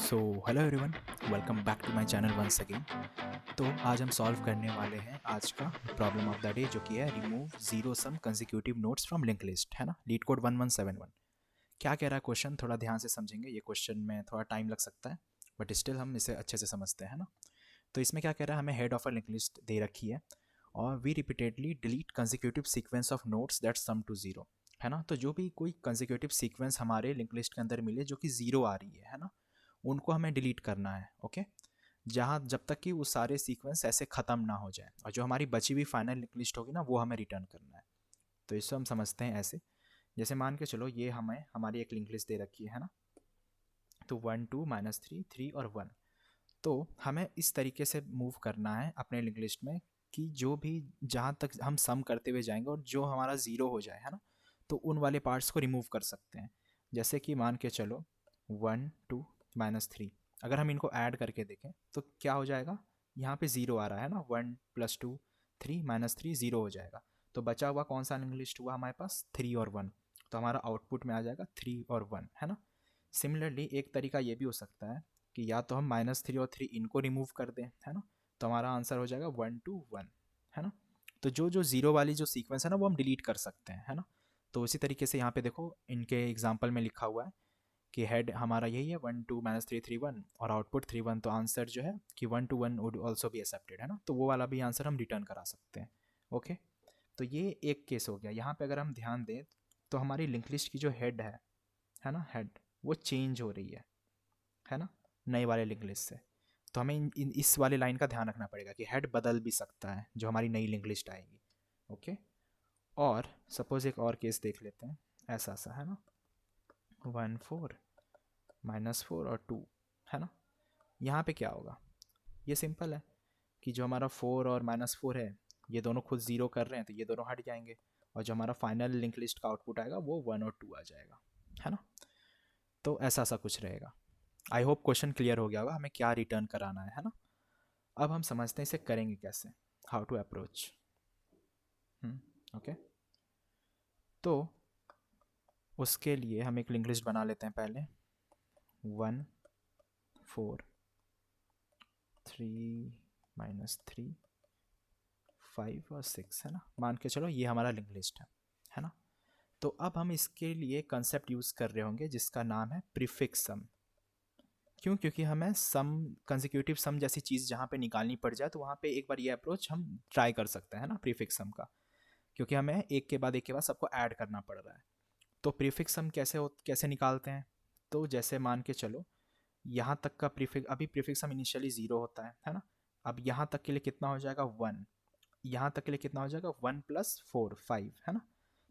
So hello everyone, welcome back to my channel once again. तो आज हम solve करने वाले हैं आज का प्रॉब्लम ऑफ द डे, जो कि है remove zero sum consecutive notes from link list, है ना। Leet code 1171। क्या कह रहा है क्वेश्चन, थोड़ा ध्यान से समझेंगे। ये क्वेश्चन में थोड़ा टाइम लग सकता है, बट स्टिल हम इसे अच्छे से समझते हैं ना। तो इसमें क्या कह रहा है, हमें head of a link list दे रखी है और we repeatedly delete consecutive sequence of nodes that sum to zero, है ना। तो जो भी कोई कंसेक्यूटिव सीक्वेंस हमारे लिंक लिस्ट के अंदर मिले जो कि जीरो आ रही है ना, उनको हमें डिलीट करना है। ओके, जहाँ जब तक कि वो सारे सीक्वेंस ऐसे ख़त्म ना हो जाए, और जो हमारी बची हुई फाइनल लिंक लिस्ट होगी ना, वो हमें रिटर्न करना है। तो इसको हम समझते हैं ऐसे, जैसे मान के चलो ये हमें हमारी एक लिंक लिस्ट दे रखी है ना। तो 1 2 -3 3 और 1। तो हमें इस तरीके से मूव करना है अपने लिंक लिस्ट में कि जो भी जहाँ तक हम सम करते हुए जाएंगे और जो हमारा ज़ीरो हो जाए, है ना, तो उन वाले पार्ट्स को रिमूव कर सकते हैं। जैसे कि मान के चलो 1 2 -3, अगर हम इनको ऐड करके देखें तो क्या हो जाएगा, यहाँ पे ज़ीरो आ रहा है ना। 1 + 2 3 - 3 ज़ीरो हो जाएगा। तो बचा हुआ कौन सा लिंक लिस्ट हुआ हमारे पास, 3 और 1। तो हमारा आउटपुट में आ जाएगा 3 और 1, है ना। सिमिलरली एक तरीका ये भी हो सकता है कि या तो हम -3 और 3 इनको रिमूव कर दें, है ना। तो हमारा आंसर हो जाएगा 1 2 1, है ना। तो जो जो जीरो वाली जो सीक्वेंस है ना, वो हम डिलीट कर सकते हैं, है ना। तो उसी तरीके से यहाँ पे देखो इनके एग्जाम्पल में लिखा हुआ है कि हेड हमारा यही है 1 2 - 3 3 1 और आउटपुट 3 1। तो आंसर जो है कि 1 2 1 वुड ऑल्सो बी एक्सेप्टेड, है ना। तो वो वाला भी आंसर हम रिटर्न करा सकते हैं। ओके, तो ये एक केस हो गया। यहाँ पे अगर हम ध्यान दें तो हमारी लिंक लिस्ट की जो हेड है ना, हेड वो चेंज हो रही है ना, नए वाले लिंक लिस्ट से। तो हमें इस वाले लाइन का ध्यान रखना पड़ेगा कि हेड बदल भी सकता है जो हमारी नई लिंक लिस्ट आएगी। ओके, और सपोज एक और केस देख लेते हैं, ऐसा सा, है ना। 1 4 -4 और 2, है ना। यहाँ पे क्या होगा, ये सिंपल है कि जो हमारा 4 और -4 है, ये दोनों खुद ज़ीरो कर रहे हैं, तो ये दोनों हट जाएंगे और जो हमारा फाइनल लिंक लिस्ट का आउटपुट आएगा वो 1 और 2 आ जाएगा, है ना। तो ऐसा सा कुछ रहेगा। आई होप क्वेश्चन क्लियर हो गया होगा हमें क्या रिटर्न कराना है ना। अब हम समझते हैं इसे करेंगे कैसे, हाउ टू अप्रोच। ओके, तो उसके लिए हम एक लिंक लिस्ट बना लेते हैं पहले। 1 4 3 -3 5 और 6, है ना। मान के चलो ये हमारा लिंक लिस्ट है ना। तो अब हम इसके लिए कंसेप्ट यूज़ कर रहे होंगे जिसका नाम है प्रीफिक्स सम। क्यों, क्योंकि हमें सम, कंसेक्यूटिव सम जैसी चीज़ जहाँ पे निकालनी पड़ जाए, तो वहाँ पे एक बार ये अप्रोच हम ट्राई कर सकते हैं ना, प्रीफिक्स सम का। क्योंकि हमें एक के बाद सबको ऐड करना पड़ रहा है। तो प्रीफिक्स सम कैसे निकालते हैं, तो जैसे मान के चलो यहाँ तक का प्रीफिक्स, अभी प्रीफिक्स सम इनिशियली ज़ीरो होता है ना। अब यहाँ तक के लिए कितना हो जाएगा, 1। यहाँ तक के लिए कितना हो जाएगा, 1 + 4 5, है ना।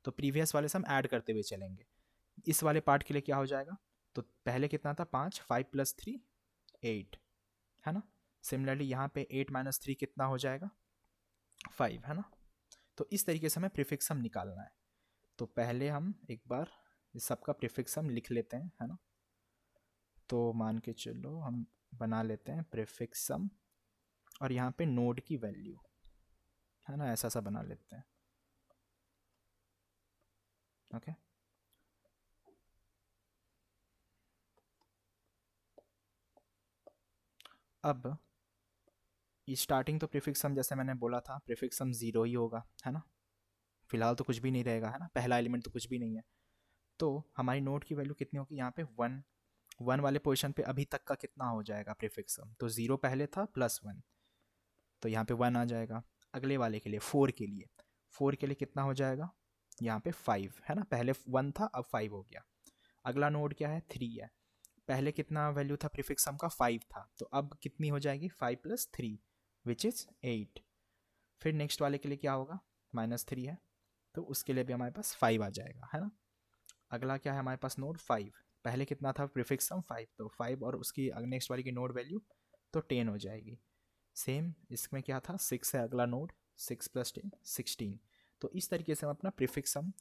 तो प्रीवियस वाले से हम ऐड करते हुए चलेंगे। इस वाले पार्ट के लिए क्या हो जाएगा, तो पहले कितना था, 5, 5 + 3 8, है ना। सिमिलरली यहाँ पे 8 - 3 कितना हो जाएगा, 5, है ना। तो इस तरीके से हमें प्रीफिक्स सम निकालना है। तो पहले हम एक बार इस सबका प्रीफिक्स सम लिख लेते हैं, है ना। तो मान के चलो हम बना लेते हैं प्रीफिक्स सम, और यहाँ पे नोड की वैल्यू, है ना, ऐसा सा बना लेते हैं। ओके, अब स्टार्टिंग तो प्रीफिक्स सम जैसे मैंने बोला था, प्रीफिक्स सम ज़ीरो ही होगा, है ना। फिलहाल तो कुछ भी नहीं रहेगा, है ना, पहला एलिमेंट तो कुछ भी नहीं है। तो हमारी नोड की वैल्यू कितनी होगी, यहाँ पे 1। 1 वाले पोजीशन पे अभी तक का कितना हो जाएगा प्रीफिक्स सम, तो 0 पहले था +1, तो यहाँ पे 1 आ जाएगा। अगले वाले के लिए 4 के लिए, 4 के लिए कितना हो जाएगा, यहाँ पे 5, है ना। पहले 1 था, अब 5 हो गया। अगला नोड क्या है, 3 है। पहले कितना वैल्यू था प्रीफिक्स सम का, 5 था, तो अब कितनी हो जाएगी, 5 + 3 विच इज़ 8। फिर नेक्स्ट वाले के लिए क्या होगा, -3 है, तो उसके लिए भी हमारे पास 5 आ जाएगा, है ना। अगला क्या है हमारे पास, नोड 5। पहले कितना था प्रीफिक्स सम, 5, तो 5 और उसकी नेक्स्ट वाली की नोड वैल्यू तो 10 हो जाएगी। सेम इसमें क्या था, 6 है अगला नोड, 6 + 10 16। तो इस तरीके से हम अपना प्रीफिक्स सम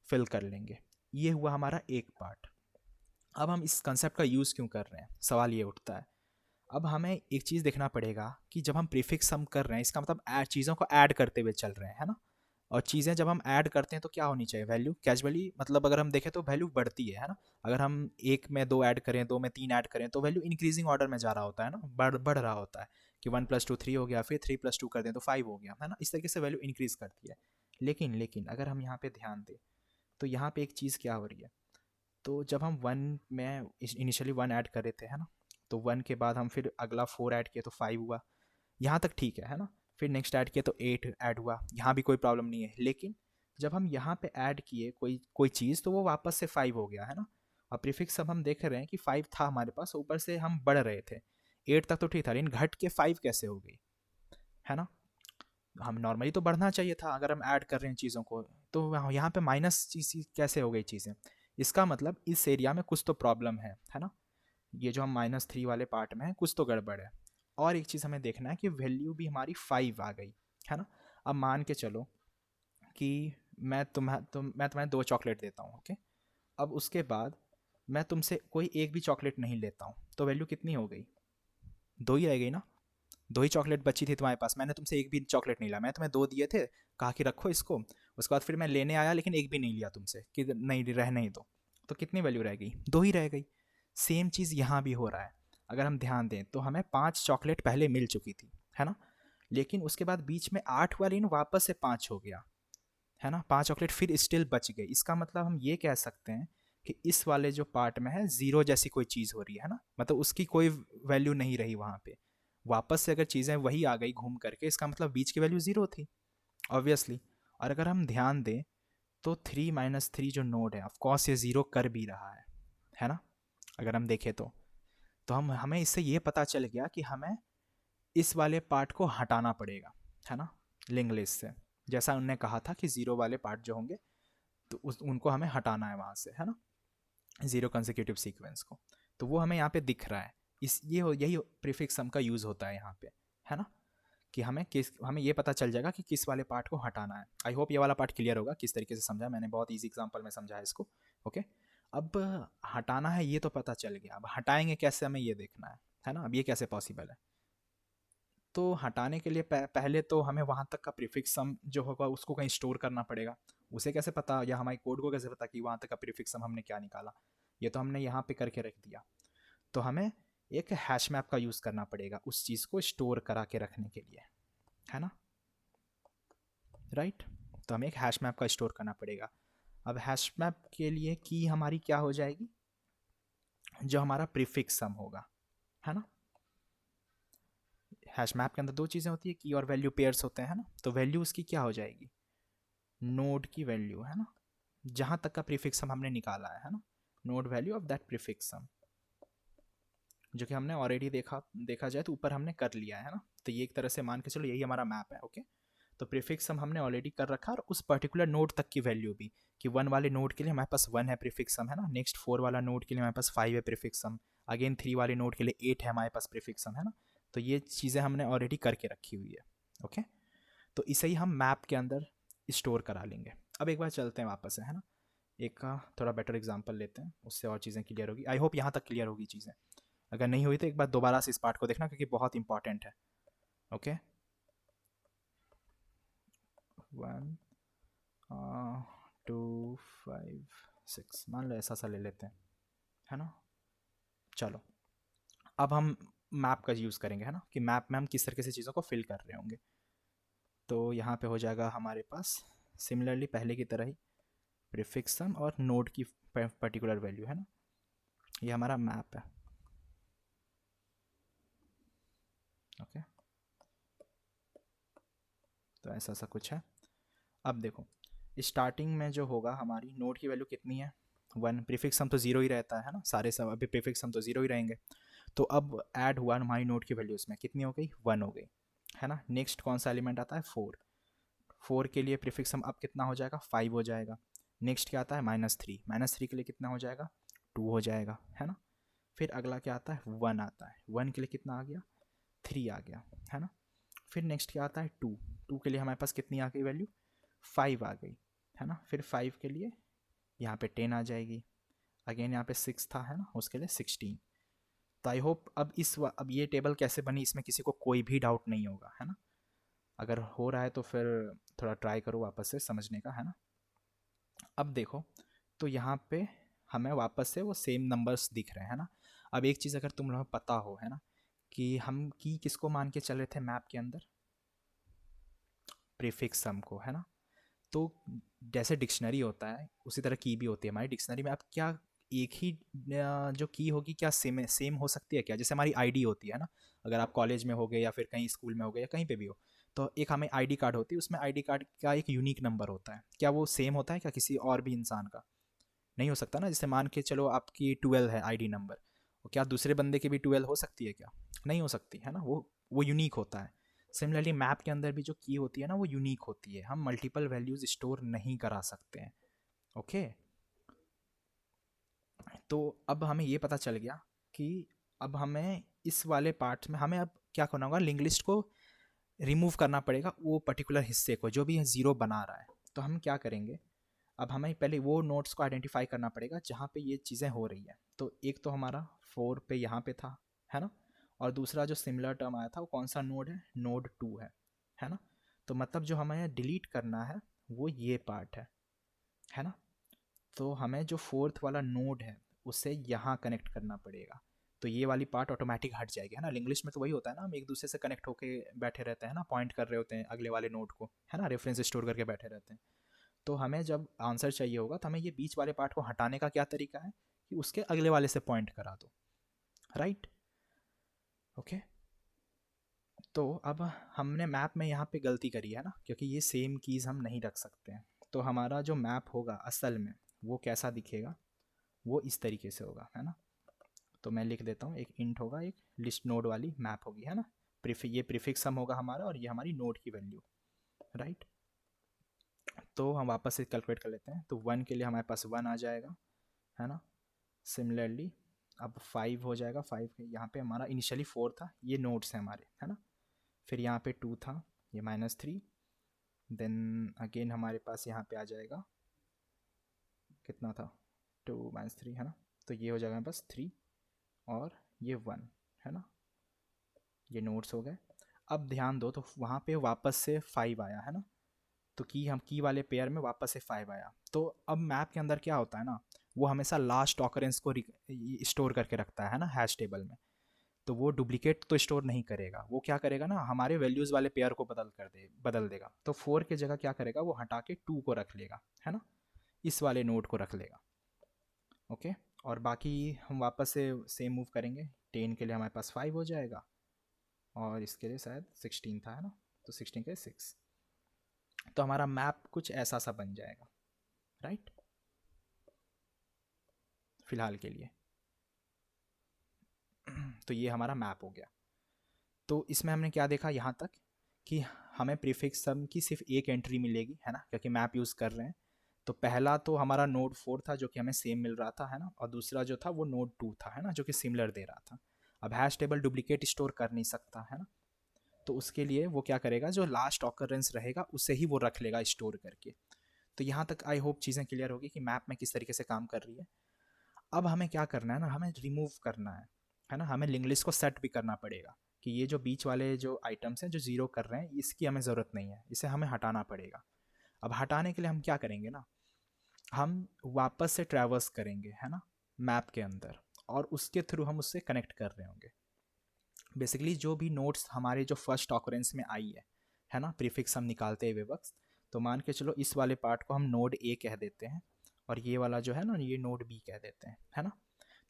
फिल कर लेंगे। ये हुआ हमारा एक पार्ट। अब हम इस कंसेप्ट का यूज़ क्यों कर रहे हैं, सवाल ये उठता है। अब हमें एक चीज़ देखना पड़ेगा कि जब हम प्रीफिक्स सम कर रहे हैं, इसका मतलब चीज़ों को ऐड करते हुए चल रहे हैं, है ना। और चीज़ें जब हम ऐड करते हैं तो क्या होनी चाहिए, वैल्यू कैजुअली, मतलब अगर हम देखें तो वैल्यू बढ़ती है ना। अगर हम एक में दो ऐड करें, दो में तीन ऐड करें, तो वैल्यू इंक्रीजिंग ऑर्डर में जा रहा होता है ना, बढ़ रहा होता है कि 1 + 2 3 हो गया, फिर 3 + 2 कर दें तो 5 हो गया, है ना। इस तरीके से वैल्यू इंक्रीज करती है। लेकिन अगर हम यहाँ पे ध्यान दें तो यहाँ पे एक चीज़ क्या हो रही है, तो जब हम वन में इनिशियली वन ऐड कर रहे थे, है ना, तो वन के बाद हम फिर अगला 4 ऐड किए तो 5 हुआ, यहाँ तक ठीक है ना। फिर नेक्स्ट ऐड किया तो 8 ऐड हुआ, यहाँ भी कोई प्रॉब्लम नहीं है। लेकिन जब हम यहाँ पे ऐड किए कोई कोई चीज़, तो वो वापस से 5 हो गया, है ना। और प्रीफिक्स अब हम देख रहे हैं कि 5 था हमारे पास, ऊपर से हम बढ़ रहे थे 8 तक तो ठीक था, लेकिन घट के 5 कैसे हो गई, है ना। हम नॉर्मली तो बढ़ना चाहिए था अगर हम ऐड कर रहे हैं चीज़ों को, तो यहाँ पे माइनस चीज़ कैसे हो गई चीज़ें। इसका मतलब इस एरिया में कुछ तो प्रॉब्लम है ना। ये जो हम -3 वाले पार्ट में है, कुछ तो गड़बड़ है। और एक चीज़ हमें देखना है कि वैल्यू भी हमारी 5 आ गई, है ना। अब मान के चलो कि मैं तुम्हें 2 चॉकलेट देता हूँ, ओके। अब उसके बाद मैं तुमसे कोई एक भी चॉकलेट नहीं लेता हूँ, तो वैल्यू कितनी हो गई, 2 ही रह गई ना। 2 ही चॉकलेट बची थी तुम्हारे पास, मैंने तुमसे एक भी चॉकलेट नहीं लिया, मैं तुम्हें 2 दिए थे, कहा कि रखो इसको। उसके बाद फिर मैं लेने आया लेकिन एक भी नहीं लिया तुमसे कि नहीं रहने ही दो, तो कितनी वैल्यू रह गई, 2 ही रह गई। सेम चीज़ यहाँ भी हो रहा है। अगर हम ध्यान दें तो हमें 5 चॉकलेट पहले मिल चुकी थी, है ना। लेकिन उसके बाद बीच में 8 वाली वापस से 5 हो गया, है ना। 5 चॉकलेट फिर स्टिल बच गई। इसका मतलब हम ये कह सकते हैं कि इस वाले जो पार्ट में है ज़ीरो जैसी कोई चीज़ हो रही है ना, मतलब उसकी कोई वैल्यू नहीं रही वहाँ पे। वापस से अगर चीज़ें वही आ गई घूम करके, इसका मतलब बीच की वैल्यू ज़ीरो थी, ऑब्वियसली। और अगर हम ध्यान दें तो 3 - 3 जो नोड है, ऑफकोर्स ये ज़ीरो कर भी रहा है ना। अगर हम देखें तो हमें इससे ये पता चल गया कि हमें इस वाले पार्ट को हटाना पड़ेगा, है ना, लिंक लिस्ट से। जैसा उनने कहा था कि ज़ीरो वाले पार्ट जो होंगे तो उनको हमें हटाना है वहाँ से, है ना, ज़ीरो कंसेक्यूटिव सीक्वेंस को। तो वो हमें यहाँ पे दिख रहा है। यही प्रीफिक्स सम का यूज़ होता है यहाँ पे, है ना, कि हमें ये पता चल जाएगा कि किस वाले पार्ट को हटाना है। आई होप ये वाला पार्ट क्लियर होगा किस तरीके से समझा मैंने, बहुत ईजी एग्जांपल में समझा है इसको, ओके। अब हटाना है ये तो पता चल गया, अब हटाएंगे कैसे हमें ये देखना है ना। अब ये कैसे पॉसिबल है, तो हटाने के लिए पहले तो हमें वहाँ तक का प्रीफिक्स सम जो होगा उसको कहीं स्टोर करना पड़ेगा। उसे कैसे पता, या हमारे कोड को कैसे पता कि वहाँ तक का प्रीफिक्स सम हमने क्या निकाला। ये तो हमने यहाँ पे करके रख दिया, तो हमें एक हैश मैप का यूज़ करना पड़ेगा उस चीज़ को स्टोर करा के रखने के लिए, है ना, राइट। तो हमें एक हैश मैप का स्टोर करना पड़ेगा। अब हैश मैप के लिए की हमारी क्या हो जाएगी, जो हमारा प्रीफिक्स सम होगा, है ना। हैश मैप के अंदर दो चीज़ें होती है, की और वैल्यू पेयर्स होते हैं ना। तो वैल्यू उसकी क्या हो जाएगी, नोड की वैल्यू, है ना, जहाँ तक का प्रीफिक्स सम हमने निकाला है ना, node value of that prefix sum, जो कि हमने ऑलरेडी देखा जाए तो ऊपर हमने कर लिया है ना। तो ये एक तरह से मान के चलो यही हमारा मैप है, ओके। तो प्रीफिक्स सम हमने ऑलरेडी कर रखा, और उस पर्टिकुलर नोड तक की वैल्यू भी, कि 1 वाले नोड के लिए हमारे पास 1 है प्रीफिक्स सम, है ना। नेक्स्ट 4 वाला नोड के लिए हमारे पास 5 है प्रीफिक्स सम। अगेन 3 वाले नोड के लिए 8 है हमारे पास प्रीफिक्स सम, है ना। तो ये चीज़ें हमने ऑलरेडी करके रखी हुई है, ओके। तो इसे ही हम मैप के अंदर स्टोर करा लेंगे। अब एक बार चलते हैं वापस से, है ना, एक का थोड़ा बेटर एग्जाम्पल लेते हैं, उससे और चीज़ें क्लियर होगी। आई होप यहाँ तक क्लियर होगी चीज़ें। अगर नहीं हुई तो एक बार दोबारा से इस पार्ट को देखना, क्योंकि बहुत इंपॉर्टेंट है, ओके। 1 2 5 6 मान लो ऐसा सा ले लेते हैं, है ना। चलो अब हम मैप का यूज़ करेंगे, है ना, कि मैप में हम किस तरीके से चीज़ों को फिल कर रहे होंगे। तो यहाँ पे हो जाएगा हमारे पास सिमिलरली पहले की तरह ही प्रीफिक्स सम और नोड की पर्टिकुलर वैल्यू, है ना। ये हमारा मैप है, ओके। तो ऐसा सा कुछ है। अब देखो स्टार्टिंग में जो होगा हमारी नोड की वैल्यू कितनी है, 1। प्रीफिक्स सम तो ज़ीरो ही रहता है ना, सारे सब अभी प्रीफिक्स सम तो ज़ीरो ही रहेंगे। तो अब ऐड हुआ हमारी नोड की वैल्यू, इसमें कितनी हो गई, 1 हो गई, है ना। नेक्स्ट कौन सा एलिमेंट आता है, 4। 4 के लिए प्रीफिक्स सम अब कितना हो जाएगा, 5 हो जाएगा। नेक्स्ट क्या आता है, -3। -3 के लिए कितना हो जाएगा, 2 हो जाएगा, है ना। फिर अगला क्या आता है, 1 आता है। 1 के लिए कितना आ गया, 3 आ गया, है ना। फिर नेक्स्ट क्या आता है, 2। 2 के लिए हमारे पास कितनी आ गई वैल्यू, 5 आ गई, है ना। फिर 5 के लिए यहाँ पे 10 आ जाएगी। अगेन यहाँ पे 6 था, है ना, उसके लिए 16। तो आई होप अब अब ये टेबल कैसे बनी इसमें किसी को कोई भी डाउट नहीं होगा, है ना। अगर हो रहा है तो फिर थोड़ा ट्राई करो वापस से समझने का, है ना। अब देखो, तो यहाँ पे हमें वापस से वो सेम नंबर्स दिख रहे हैं, है ना। अब एक चीज़ अगर तुम लोगों को पता हो, है ना, कि हम की किसको मान के चल रहे थे मैप के अंदर, प्रीफिक्स सम को, है ना। तो जैसे डिक्शनरी होता है उसी तरह की भी होती है हमारी डिक्शनरी में। अब क्या एक ही जो की होगी क्या सेम सेम हो सकती है क्या, जैसे हमारी आईडी होती है ना, अगर आप कॉलेज में होगे या फिर कहीं स्कूल में होगे या कहीं पे भी हो, तो एक हमें आईडी कार्ड होती है, उसमें आईडी कार्ड का एक यूनिक नंबर होता है, क्या वो सेम होता है क्या किसी और भी इंसान का? नहीं हो सकता ना। जैसे मान के चलो आपकी 12 है आईडी नंबर, क्या दूसरे बंदे की भी 12 हो सकती है क्या? नहीं हो सकती, है ना। वो यूनिक होता है। सिमिलरली मैप के अंदर भी जो की होती है ना वो यूनिक होती है, हम मल्टीपल वैल्यूज स्टोर नहीं करा सकते हैं। ओके, तो अब हमें ये पता चल गया कि अब हमें इस वाले पार्ट में हमें अब क्या करना होगा, लिंक लिस्ट को रिमूव करना पड़ेगा, वो पर्टिकुलर हिस्से को जो भी ज़ीरो बना रहा है। तो हम क्या करेंगे, अब हमें पहले वो नोट्स को आइडेंटिफाई करना पड़ेगा जहाँ पे ये चीज़ें हो रही हैं। तो एक तो हमारा 4 पे यहाँ पे था, है ना। और दूसरा जो सिमिलर टर्म आया था वो कौन सा नोड है, नोड 2 है ना। तो मतलब जो हमें डिलीट करना है वो ये पार्ट है ना। तो हमें जो फोर्थ वाला नोड है उसे यहाँ कनेक्ट करना पड़ेगा। तो ये वाली पार्ट ऑटोमेटिक हट जाएगी, है ना। इंग्लिश में तो वही होता है ना, हम एक दूसरे से कनेक्ट होके बैठे रहते हैं ना, पॉइंट कर रहे होते हैं अगले वाले नोड को, है ना, रेफरेंस स्टोर करके बैठे रहते हैं। तो हमें जब आंसर चाहिए होगा तो हमें ये बीच वाले पार्ट को हटाने का क्या तरीका है कि उसके अगले वाले से पॉइंट करा दो, राइट। ओके, तो अब हमने मैप में यहाँ पे गलती करी है ना, क्योंकि ये सेम कीज़ हम नहीं रख सकते हैं। तो हमारा जो मैप होगा असल में वो कैसा दिखेगा, वो इस तरीके से होगा, है ना। तो मैं लिख देता हूँ, एक इंट होगा, एक लिस्ट नोड वाली मैप होगी, है ना। ये प्रीफिक्स सम होगा हमारा और ये हमारी नोड की वैल्यू, राइट। तो हम वापस से कैलकुलेट कर लेते हैं। तो 1 के लिए हमारे पास 1 आ जाएगा, है ना। सिमिलरली अब 5 हो जाएगा, 5 यहाँ पे हमारा इनिशियली 4 था, ये नोड्स हैं हमारे, है ना। फिर यहाँ पे 2 था, ये -3। देन अगेन हमारे पास यहाँ पे आ जाएगा, कितना था, 2 - 3, है ना। तो ये हो जाएगा हमारे पास 3 और ये 1, है ना। ये नोट्स हो गए। अब ध्यान दो, तो वहाँ पे वापस से 5 आया, है ना। तो हम की वाले पेयर में वापस से 5 आया। तो अब मैप के अंदर क्या होता है ना, वो हमेशा लास्ट ऑकरेंस को स्टोर करके रखता है ना, हैश टेबल में। तो वो डुप्लीकेट तो स्टोर नहीं करेगा, वो क्या करेगा ना, हमारे वैल्यूज़ वाले पेयर को बदल देगा। तो 4 की जगह क्या करेगा, वो हटा के 2 को रख लेगा, है ना, इस वाले नोड को रख लेगा। ओके, और बाकी हम वापस से सेम मूव करेंगे। 10 के लिए हमारे पास 5 हो जाएगा और इसके लिए शायद 16 था, है ना। तो 16 के 6, तो हमारा मैप कुछ ऐसा सा बन जाएगा, राइट, फिलहाल के लिए। तो ये हमारा मैप हो गया। तो इसमें हमने क्या देखा यहाँ तक कि हमें प्रीफिक्स सम की सिर्फ एक एंट्री मिलेगी, है ना, क्योंकि मैप यूज़ कर रहे हैं। तो पहला तो हमारा नोड 4 था जो कि हमें सेम मिल रहा था, है ना, और दूसरा जो था वो नोड 2 था, है ना, जो कि सिमिलर दे रहा था। अब हैश टेबल डुप्लीकेट स्टोर कर नहीं सकता, है ना। तो उसके लिए वो क्या करेगा, जो लास्ट ऑकरेंस रहेगा उसे ही वो रख लेगा स्टोर करके। तो यहाँ तक आई होप चीज़ें क्लियर होगी कि मैप में किस तरीके से काम कर रही है। अब हमें क्या करना है ना, हमें रिमूव करना है ना, हमें लिंक लिस्ट को सेट भी करना पड़ेगा कि ये जो बीच वाले जो आइटम्स हैं जो ज़ीरो कर रहे हैं इसकी हमें ज़रूरत नहीं है, इसे हमें हटाना पड़ेगा। अब हटाने के लिए हम क्या करेंगे ना, हम वापस से ट्रैवर्स करेंगे, है ना, मैप के अंदर, और उसके थ्रू हम उससे कनेक्ट कर रहे होंगे। बेसिकली जो भी नोट्स हमारे जो फर्स्ट ऑकरेंस में आई है ना, प्रीफिक्स हम निकालते हुए वक्त, तो मान के चलो इस वाले पार्ट को हम नोड ए कह देते हैं और ये वाला जो है ना ये नोड बी कह देते हैं, है ना।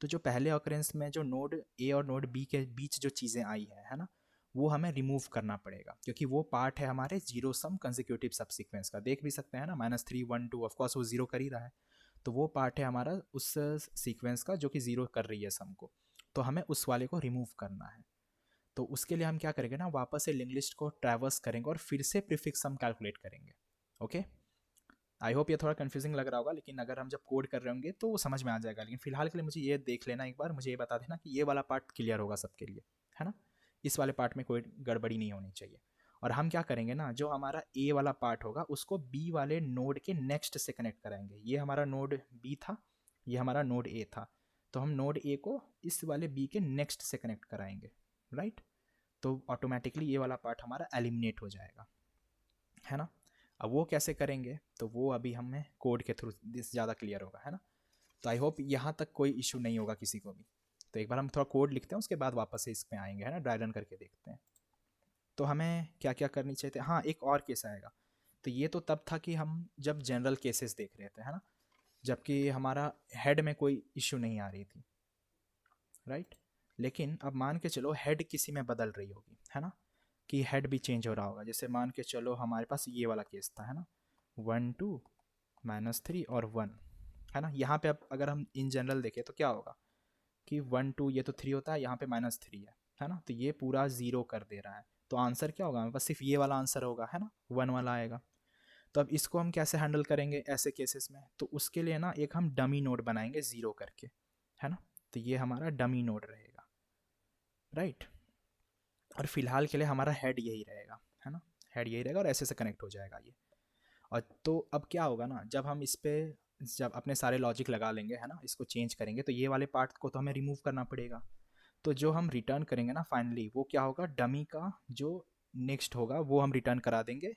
तो जो पहले ऑकरेंस में जो नोड ए और नोड बी के बीच जो चीज़ें आई है ना, वो हमें रिमूव करना पड़ेगा, क्योंकि वो पार्ट है हमारे जीरो सम कंसेक्यूटिव सब सीक्वेंस का। देख भी सकते हैं ना, -3 1 2, ऑफकोर्स वो जीरो कर ही रहा है। तो वो पार्ट है हमारा उस सीक्वेंस का जो कि जीरो कर रही है सम को। तो हमें उस वाले को रिमूव करना है। तो उसके लिए हम क्या करेंगे ना, वापस से लिंक लिस्ट को ट्रैवर्स करेंगे और फिर से प्रीफिक्स सम कैलकुलेट करेंगे। ओके, आई होप ये थोड़ा कंफ्यूजिंग लग रहा होगा, लेकिन अगर हम जब कोड कर रहे होंगे तो वो समझ में आ जाएगा। लेकिन फिलहाल के लिए मुझे ये देख लेना एक बार, मुझे ये बता देना कि ये वाला पार्ट क्लियर होगा सबके लिए, है ना। इस वाले पार्ट में कोई गड़बड़ी नहीं होनी चाहिए। और हम क्या करेंगे ना, जो हमारा ए वाला पार्ट होगा उसको बी वाले नोड के नेक्स्ट से कनेक्ट कराएंगे। ये हमारा नोड बी था, ये हमारा नोड ए था, तो हम नोड ए को इस वाले बी के नेक्स्ट से कनेक्ट कराएंगे, राइट। तो ऑटोमेटिकली ये वाला पार्ट हमारा एलिमिनेट हो जाएगा। है ना। अब वो कैसे करेंगे तो वो अभी हमें कोड के थ्रू ज़्यादा क्लियर होगा, है ना। तो आई होप यहाँ तक कोई इशू नहीं होगा किसी को भी। तो एक बार हम थोड़ा कोड लिखते हैं, उसके बाद वापस से इसमें आएंगे, है ना, ड्राई रन करके देखते हैं। तो हमें क्या क्या करनी चाहिए थे, हाँ एक और केस आएगा। तो ये तो तब था कि हम जब जनरल केसेस देख रहे थे, है ना, जबकि हमारा हेड में कोई इशू नहीं आ रही थी, राइट। लेकिन अब मान के चलो हेड किसी में बदल रही होगी, है ना, कि हेड भी चेंज हो रहा होगा। जैसे मान के चलो हमारे पास ये वाला केस था, है ना, 1 2 -3 और 1, है ना। यहाँ पे अब अगर हम इन जनरल देखें तो क्या होगा कि 1 2 ये तो 3 होता है, यहाँ पे -3 है ना, तो ये पूरा ज़ीरो कर दे रहा है। तो आंसर क्या होगा हमारे पास, सिर्फ ये वाला आंसर होगा, है ना, 1 वाला आएगा। तो अब इसको हम कैसे हैंडल करेंगे ऐसे केसेस में, तो उसके लिए ना एक हम डमी नोड बनाएंगे ज़ीरो करके, है ना। तो ये हमारा डमी नोड रहेगा, राइट। और फिलहाल के लिए हमारा हेड यही रहेगा, है ना, हेड यही रहेगा और ऐसे से कनेक्ट हो जाएगा ये। और तो अब क्या होगा ना, जब हम इस पे जब अपने सारे लॉजिक लगा लेंगे, है ना, इसको चेंज करेंगे, तो ये वाले पार्ट को तो हमें रिमूव करना पड़ेगा। तो जो हम रिटर्न करेंगे ना फाइनली, वो क्या होगा, डमी का जो नेक्स्ट होगा वो हम रिटर्न करा देंगे।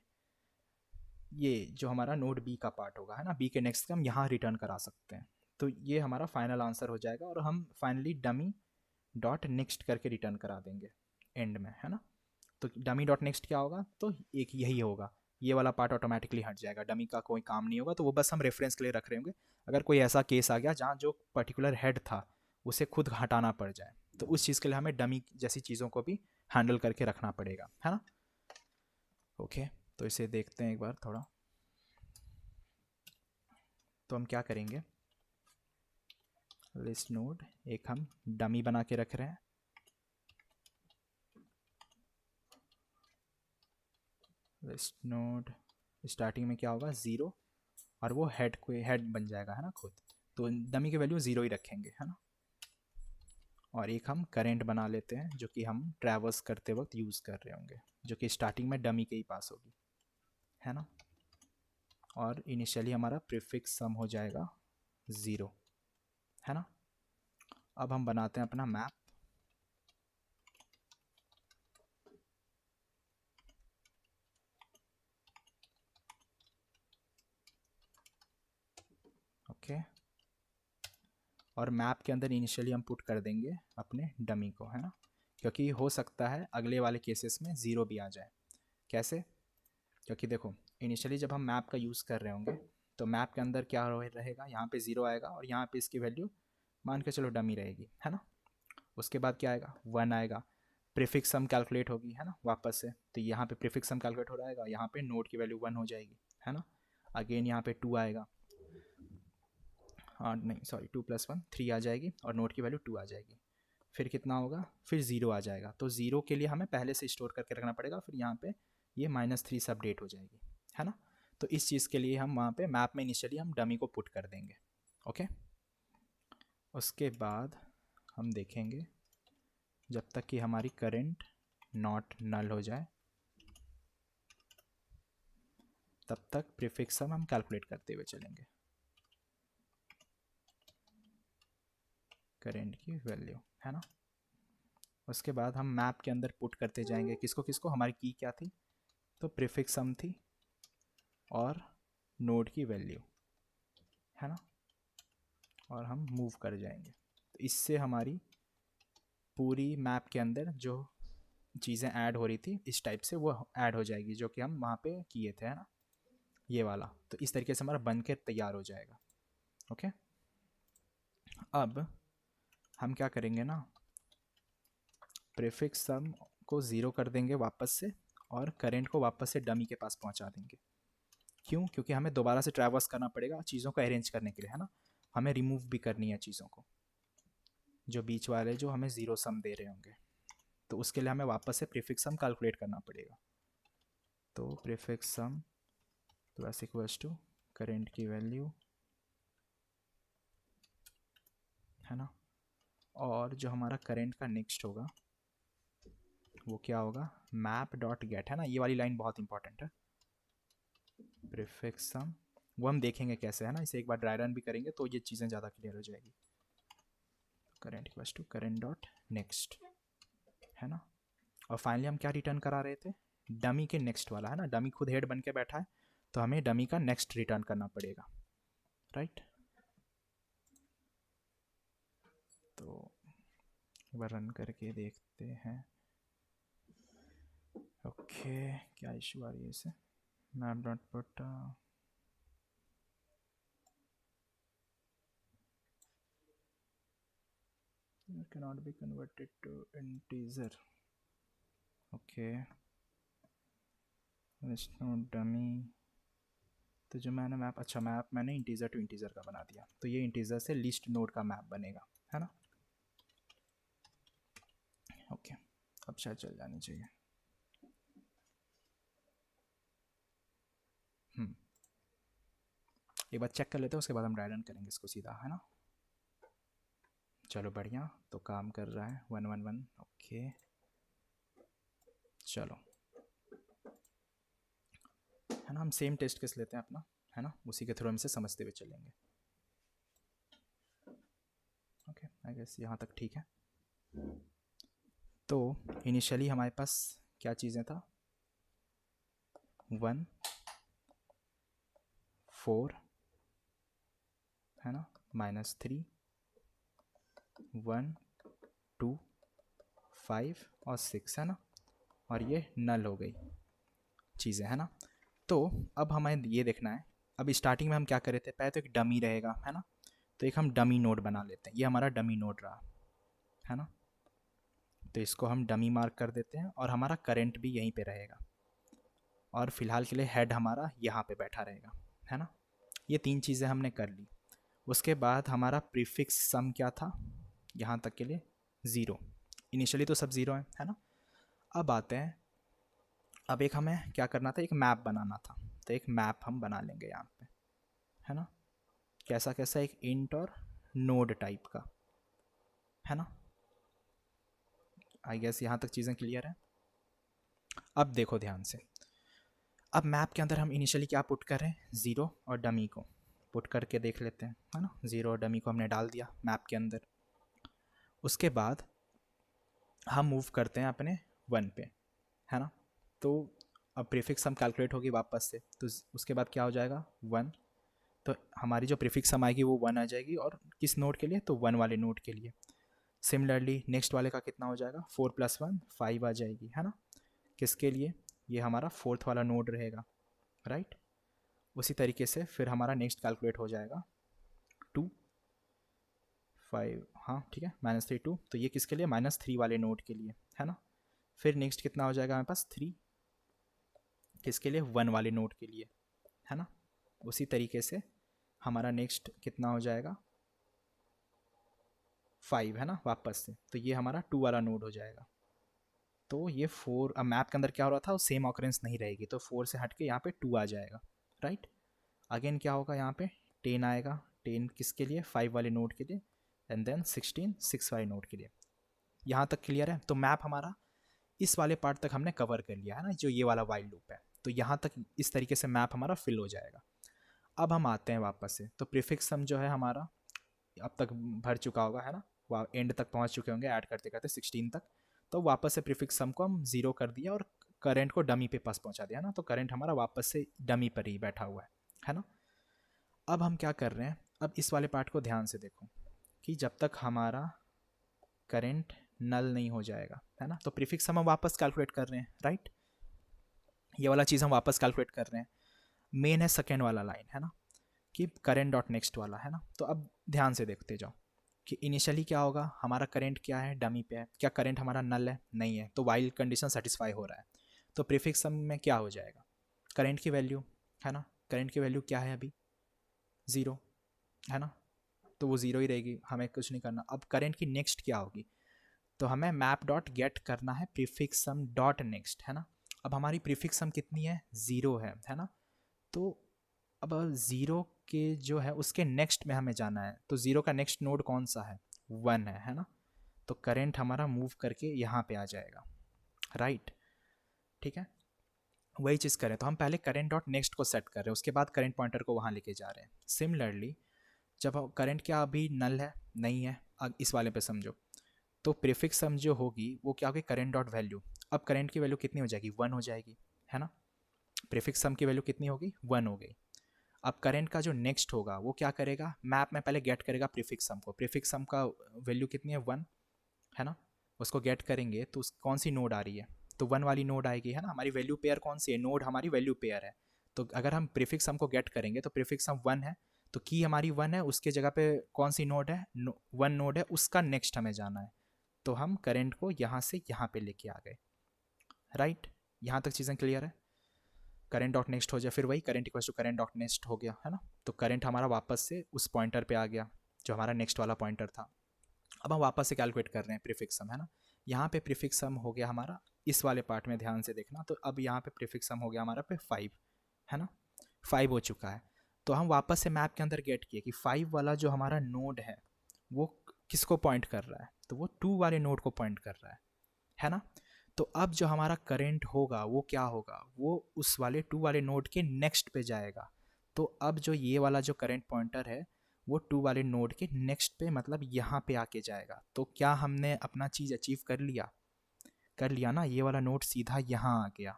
ये जो हमारा नोड बी का पार्ट होगा, है ना, बी के नेक्स्ट का हम यहाँ रिटर्न करा सकते हैं। तो ये हमारा फाइनल आंसर हो जाएगा और हम फाइनली डमी डॉट नेक्स्ट करके रिटर्न करा देंगे एंड में, है ना। तो डमी डॉट नेक्स्ट क्या होगा, तो एक यही होगा, ये वाला पार्ट ऑटोमेटिकली हट जाएगा, डमी का कोई काम नहीं होगा। तो वो बस हम रेफरेंस के लिए रख रहे होंगे, अगर कोई ऐसा केस आ गया जहाँ जो पर्टिकुलर हेड था उसे खुद हटाना पड़ जाए, तो उस चीज़ के लिए हमें डमी जैसी चीज़ों को भी हैंडल करके रखना पड़ेगा, है ना। ओके, तो इसे देखते हैं एक बार थोड़ा। तो हम क्या करेंगे, लिस्ट नोड एक हम डमी बना के रख रहे हैं। लिस्ट नोड स्टार्टिंग में क्या होगा, ज़ीरो, और वो हेड को हेड बन जाएगा, है ना, खुद। तो डमी की वैल्यू ज़ीरो ही रखेंगे, है ना। और एक हम करेंट बना लेते हैं जो कि हम ट्रैवर्स करते वक्त यूज़ कर रहे होंगे, जो कि स्टार्टिंग में डमी के ही पास होगी, है ना। और इनिशियली हमारा प्रीफिक्स सम हो जाएगा 0, है ना। अब हम बनाते हैं अपना मैप। ओके, और मैप के अंदर इनिशियली हम पुट कर देंगे अपने डमी को, है ना, क्योंकि हो सकता है अगले वाले केसेस में ज़ीरो भी आ जाए। कैसे, क्योंकि देखो इनिशियली जब हम मैप का यूज़ कर रहे होंगे तो मैप के अंदर क्या रहेगा, यहाँ पे ज़ीरो आएगा और यहाँ पे इसकी वैल्यू मान के चलो डमी रहेगी, है ना। उसके बाद क्या आएगा, 1 आएगा, प्रीफिक्स सम कैलकुलेट होगी, है ना, वापस से। तो यहाँ पे प्रीफिक्स सम कैलकुलेट हो रहेगा, यहाँ पे नोड की वैल्यू 1 हो जाएगी, है ना। अगेन यहाँ पे 2 आएगा, हाँ नहीं सॉरी 2 + 1 3 आ जाएगी और नोड की वैल्यू 2 आ जाएगी। फिर कितना होगा, फिर 0 आ जाएगा। तो 0 के लिए हमें पहले से स्टोर करके रखना पड़ेगा, फिर यहाँ पे ये -3 से अपडेट हो जाएगी, है ना। तो इस चीज़ के लिए हम वहाँ पे मैप में इनिशियली हम डमी को पुट कर देंगे। ओके, उसके बाद हम देखेंगे जब तक कि हमारी करंट नॉट नल हो जाए तब तक प्रीफिक्स हम कैलकुलेट करते हुए चलेंगे, करंट की वैल्यू, है ना। उसके बाद हम मैप के अंदर पुट करते जाएंगे किसको किसको, हमारी की क्या थी, तो प्रीफिक्स सम थी और नोड की वैल्यू, है ना। और हम मूव कर जाएंगे, तो इससे हमारी पूरी मैप के अंदर जो चीज़ें ऐड हो रही थी इस टाइप से वो ऐड हो जाएगी जो कि हम वहाँ पे किए थे, है ना, ये वाला। तो इस तरीके से हमारा बन के तैयार हो जाएगा। ओके, अब हम क्या करेंगे ना, प्रीफिक्स सम को ज़ीरो कर देंगे वापस से और करंट को वापस से डमी के पास पहुंचा देंगे। क्यों, क्योंकि हमें दोबारा से ट्रैवर्स करना पड़ेगा चीज़ों को अरेंज करने के लिए, है ना। हमें रिमूव भी करनी है चीज़ों को, जो बीच वाले जो हमें ज़ीरो सम दे रहे होंगे, तो उसके लिए हमें वापस से प्रीफिक्स सम कैलकुलेट करना पड़ेगा। तो prefix sum plus equals to current की वैल्यू, है ना। और जो हमारा करंट का नेक्स्ट होगा वो क्या होगा, मैप डॉट गेट, है ना, ये वाली लाइन बहुत इंपॉर्टेंट है। प्रीफिक्स सम वो हम देखेंगे कैसे, है ना, इसे एक बार ड्राई रन भी करेंगे तो ये चीज़ें ज़्यादा क्लियर हो जाएगी। Current equals to current dot next, है ना। और फाइनली हम क्या रिटर्न करा रहे थे, डमी के नेक्स्ट वाला, है ना, डमी खुद हेड बन के बैठा है तो हमें डमी का नेक्स्ट रिटर्न करना पड़ेगा, राइट। तो एक बार रन करके देखते हैं। ओके, क्या इशू आ रही है इसे, map dot put cannot be converted to integer. Okay, dummy. तो जो मैंने मैप, अच्छा मैप मैंने इंटीजर टू इंटीजर का बना दिया, तो ये इंटीजर से लिस्ट नोड का मैप बनेगा, है ना। ओके, अब शायद चल जानी चाहिए। एक बार चेक कर लेते हैं, उसके बाद हम ड्राई रन करेंगे इसको सीधा, है ना। चलो बढ़िया, तो काम कर रहा है 111। ओके चलो, है ना, हम सेम टेस्ट केस लेते हैं अपना, है ना, उसी के थ्रू हम इसे समझते हुए चलेंगे। ओके, आई गेस यहाँ तक ठीक है। तो इनिशियली हमारे पास क्या चीज़ें था, 1 4, है ना, -3 1 2 5 और 6, है ना, और ये नल हो गई चीज़ें, है ना। तो अब हमें ये देखना है, अब स्टार्टिंग में हम क्या कर रहे थे, पहले तो एक डमी रहेगा, है ना, तो एक हम डमी नोड बना लेते हैं, ये हमारा डमी नोड रहा, है ना। तो इसको हम डमी मार्क कर देते हैं और हमारा करंट भी यहीं पे रहेगा, और फिलहाल के लिए हेड हमारा यहाँ पे बैठा रहेगा, है ना। ये 3 चीज़ें हमने कर ली। उसके बाद हमारा प्रीफिक्स सम क्या था, यहाँ तक के लिए 0, इनिशियली तो सब 0 है ना। अब आते हैं, अब एक हमें क्या करना था, एक मैप बनाना था, तो एक मैप हम बना लेंगे यहाँ पे, है ना। कैसा कैसा, एक इंट और नोड टाइप का, है ना। आई गेस यहाँ तक चीज़ें क्लियर है। अब देखो ध्यान से, अब मैप के अंदर हम इनिशियली क्या पुट कर रहे हैं, 0 और डमी को पुट करके देख लेते हैं, है ना। 0 और डमी को हमने डाल दिया मैप के अंदर। उसके बाद हम मूव करते हैं अपने 1 पे, है ना। तो अब प्रीफिक्स सम कैलकुलेट होगी वापस से, तो उसके बाद क्या हो जाएगा 1, तो हमारी जो प्रीफिक्स सम आएगी वो 1 आ जाएगी, और किस नोड के लिए, तो 1 वाले नोड के लिए। सिमिलरली नेक्स्ट वाले का कितना हो जाएगा, 4 + 1 5 आ जाएगी, है ना, किसके लिए, ये हमारा 4th वाला नोड रहेगा, राइट। उसी तरीके से फिर हमारा नेक्स्ट कैलकुलेट हो जाएगा 2 5, हाँ ठीक है, -3 2, तो ये किसके लिए, -3 वाले नोड के लिए, है ना। फिर नेक्स्ट कितना हो जाएगा हमारे पास 3, किसके लिए, 1 वाले नोड के लिए, है ना। उसी तरीके से हमारा नेक्स्ट कितना हो जाएगा 5, है ना, वापस से, तो ये हमारा 2 वाला नोड हो जाएगा। तो ये 4, अब मैप के अंदर क्या हो रहा था, वो सेम ऑकरेंस नहीं रहेगी, तो 4 से हट के यहाँ पे 2 आ जाएगा, राइट। अगेन क्या होगा यहाँ पे 10 आएगा, 10 किसके लिए, 5 वाले नोड के लिए, एंड देन 16 6 वाले नोड के लिए। यहाँ तक क्लियर है। तो मैप हमारा इस वाले पार्ट तक हमने कवर कर लिया, है ना, जो ये वाला वाइल लूप है, तो यहाँ तक इस तरीके से मैप हमारा फिल हो जाएगा। अब हम आते हैं वापस से, तो प्रीफिक्स सम जो है हमारा अब तक भर चुका होगा, है ना, वह एंड तक पहुँच चुके होंगे ऐड करते करते 16 तक। तो वापस से प्रीफिक्स सम को हम 0 कर दिया और करंट को डमी पे पास पहुँचा दिया ना, तो करंट हमारा वापस से डमी पर ही बैठा हुआ है ना। अब हम क्या कर रहे हैं, अब इस वाले पार्ट को ध्यान से देखो कि जब तक हमारा करंट नल नहीं हो जाएगा, है ना, तो प्रीफिक्स हम वापस कैलकुलेट कर रहे हैं, राइट। ये वाला चीज़ हम वापस कैलकुलेट कर रहे हैं। मेन है सेकेंड वाला लाइन, है ना, कि करंट डॉट नेक्स्ट वाला, है ना। तो अब ध्यान से देखते जाओ कि इनिशियली क्या होगा, हमारा करंट क्या है, डमी पे है, क्या करंट हमारा नल है, नहीं है, तो वाइल कंडीशन सेटिस्फाई हो रहा है। तो प्रीफिक्स सम में क्या हो जाएगा, करंट की वैल्यू, है ना, करंट की वैल्यू क्या है अभी 0, है ना, तो वो 0 ही रहेगी, हमें कुछ नहीं करना। अब करंट की नेक्स्ट क्या होगी, तो हमें मैप डॉट गेट करना है प्रीफिक्स सम डॉट नेक्स्ट, है ना। अब हमारी प्रीफिक्स सम कितनी है, 0 है ना। तो अब 0 के जो है उसके नेक्स्ट में हमें जाना है, तो 0 का नेक्स्ट नोड कौन सा है, 1 है ना। तो करंट हमारा मूव करके यहाँ पे आ जाएगा, राइट, ठीक है। वही चीज़ करें तो हम पहले करंट डॉट नेक्स्ट को सेट कर रहे हैं, उसके बाद करंट पॉइंटर को वहाँ लेके जा रहे हैं। सिमिलरली जब करंट क्या अभी नल है, नहीं है, अब इस वाले पे समझो, तो प्रीफिक्स सम जो होगी वो क्या होगी, करंट डॉट वैल्यू। अब करंट की वैल्यू कितनी हो जाएगी, 1 हो जाएगी, है ना। प्रीफिक्स सम की वैल्यू कितनी होगी, 1 हो गई। अब करंट का जो नेक्स्ट होगा वो क्या करेगा, मैप में पहले गेट करेगा प्रीफिक्स सम को। प्रीफिक्स सम का वैल्यू कितनी है, 1, है ना। उसको गेट करेंगे तो कौन सी नोड आ रही है, तो 1 वाली नोड आएगी, है ना। हमारी वैल्यू पेयर कौन सी है, नोड हमारी वैल्यू पेयर है। तो अगर हम प्रीफिक्स सम को गेट करेंगे तो प्रीफिक्स सम 1 है, तो की हमारी 1 है, उसके जगह पे कौन सी नोड है, 1 नोड है, उसका नेक्स्ट हमें जाना है। तो हम करंट को यहाँ से यहाँ पे लेके आ गए, राइट। यहाँ तक चीज़ें क्लियर है। करंट डॉट नेक्स्ट हो जाए, फिर वही current equal to current dot next हो गया, है ना। तो करंट हमारा वापस से उस पॉइंटर पे आ गया जो हमारा नेक्स्ट वाला पॉइंटर था। अब हम वापस से कैलकुलेट कर रहे हैं प्रीफिक्स सम, है ना। यहाँ पे प्रीफिक्स सम हो गया हमारा, इस वाले पार्ट में ध्यान से देखना। तो अब यहाँ पे प्रीफिक्स सम हो गया हमारा पे 5, है ना, 5 हो चुका है। तो हम वापस से मैप के अंदर गेट किए कि 5 वाला जो हमारा नोड है वो किसको पॉइंट कर रहा है, तो वो 2 वाले नोड को पॉइंट कर रहा है ना। तो अब जो हमारा करंट होगा वो क्या होगा, वो उस वाले 2 वाले नोड के नेक्स्ट पे जाएगा। तो अब जो ये वाला जो करंट पॉइंटर है वो 2 वाले नोड के नेक्स्ट पे, मतलब यहाँ पे आके जाएगा। तो क्या हमने अपना चीज़ अचीव कर लिया ना, ये वाला नोड सीधा यहाँ आ गया,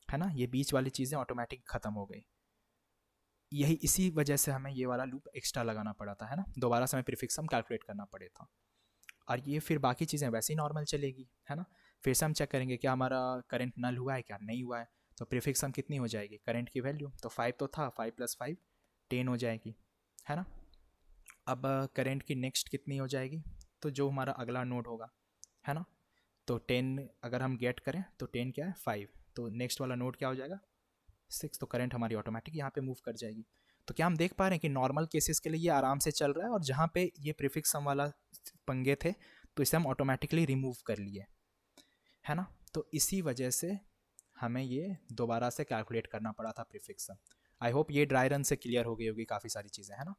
है ना। ये बीच वाली चीज़ें ऑटोमेटिक ख़त्म हो गई। यही इसी वजह से हमें ये वाला लूप एक्स्ट्रा लगाना पड़ा था, है ना। दोबारा से हमें प्रीफिक्स सम कैलकुलेट करना पड़े था। और ये फिर बाकी चीज़ें वैसे ही नॉर्मल चलेगी, है ना। फिर से हम चेक करेंगे क्या हमारा करंट नल हुआ है, क्या नहीं हुआ है। तो प्रीफिक्स सम कितनी हो जाएगी, करंट की वैल्यू तो 5 तो था, 5 + 5 10 हो जाएगी, है ना। अब करंट की नेक्स्ट कितनी हो जाएगी, तो जो हमारा अगला नोड होगा, है ना। तो 10 अगर हम गेट करें तो 10 क्या है, 5, तो नेक्स्ट वाला नोड क्या हो जाएगा, 6। तो करंट हमारी ऑटोमेटिक यहाँ पे मूव कर जाएगी। तो क्या हम देख पा रहे हैं कि नॉर्मल केसेस के लिए ये आराम से चल रहा है, और जहाँ पे ये प्रीफिक्स सम वाला पंगे थे तो इसे हम ऑटोमेटिकली रिमूव कर लिए, है ना। तो इसी वजह से हमें ये दोबारा से कैलकुलेट करना पड़ा था प्रीफिक्स सम। आई होप ये ड्राई रन से क्लियर हो गई होगी काफ़ी सारी चीज़ें, है ना।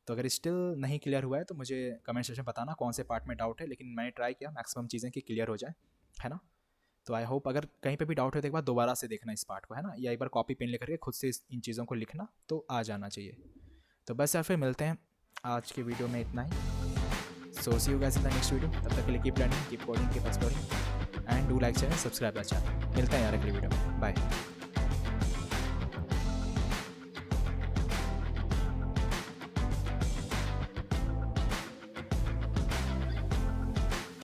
तो अगर स्टिल नहीं क्लियर हुआ है तो मुझे कमेंट सेक्शन में बताना कौन से पार्ट में डाउट है, लेकिन मैंने ट्राई किया मैक्सिमम चीज़ें कि क्लियर हो जाए, है ना। तो आई होप अगर कहीं पे भी डाउट है तो एक बार दोबारा से देखना इस पार्ट को, है ना, या एक बार कॉपी पेन लेकर के खुद से इन चीज़ों को लिखना, तो आ जाना चाहिए। तो बस यार फिर मिलते हैं आज के वीडियो में इतना ही। So see you guys in the next video. तब तक के लिए keep learning, keep coding, keep exploring and do like channel, subscribe the channel. मिलते हैं यार अगली वीडियो में, बाय।